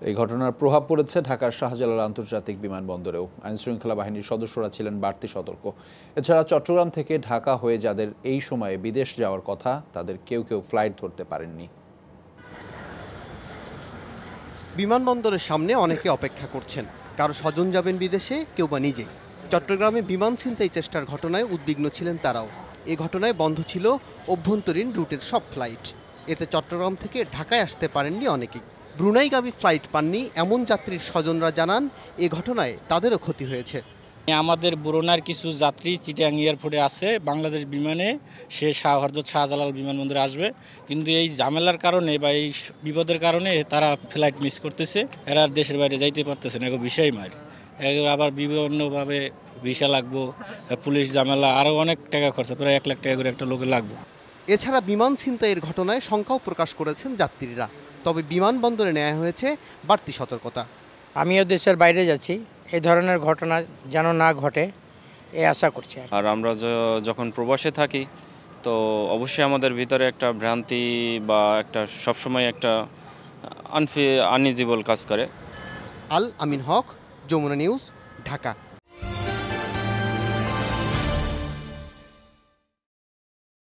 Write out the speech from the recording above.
এই ঘটনার প্রভাব পড়েছে ঢাকার শাহজালাল আন্তর্জাতিক বিমানবন্দরেও। আইনশৃঙ্খলা বাহিনীর সদস্যরা ছিলেন বাড়তি সতর্ক। এছাড়া চট্টগ্রাম থেকে ঢাকা হয়ে যাদের এই সময়ে বিদেশ যাওয়ার কথা, তাদের কেউ কেউ ফ্লাইট ধরতে পারেননি। বিমানবন্দরের সামনে অনেকে অপেক্ষা করছেন, কারো স্বজন যাবেন বিদেশে, কেউ বা নিজেই। চট্টগ্রামে বিমান ছিনতাই চেষ্টার ঘটনায় উদ্বিগ্ন ছিলেন তারাও। এ ঘটনায় বন্ধ ছিল অভ্যন্তরীণ রুটের সব ফ্লাইট। এতে চট্টগ্রাম থেকে ঢাকায় আসতে পারেননি অনেকেই। ব্রুনাইগামী ফ্লাইট পাননি এমন যাত্রীর স্বজনরা জানান, এ ঘটনায় তাদেরও ক্ষতি হয়েছে। আমাদের ব্রুনাইয়ের কিছু যাত্রী চিটাগাং এয়ারপোর্টে আছে বাংলাদেশ বিমানে, সে হযরত শাহজালাল বিমানবন্দরে আসবে, কিন্তু এই ঝামেলার কারণে বা এই বিপদের কারণে তারা ফ্লাইট মিস করতেছে। এরা দেশের বাইরে যাইতে পারতেছে না, এগো বিষয় মার আবার বিভিন্নভাবে ভিসা লাগবো, পুলিশ ঝামেলা, আরও অনেক টাকা খরচা, প্রায় 1 লাখ টাকা করে একটা লোকে লাগবে। এছাড়া বিমান ছিনতাইয়ের ঘটনায় শঙ্কাও প্রকাশ করেছেন যাত্রীরা। তবে বিমানবন্দরে নেওয়া হয়েছে বাড়তি সতর্কতা। আমিও দেশের বাইরে যাচ্ছি, এই ধরনের ঘটনা যেন না ঘটে এই আশা করছি। আর আমরা যখন প্রবাসে থাকি, তো অবশ্যই আমাদের ভিতরে একটা ভ্রান্তি বা একটা সবসময় একটা আনইজিবল কাজ করে। আল আমিন হক, যমুনা নিউজ, ঢাকা।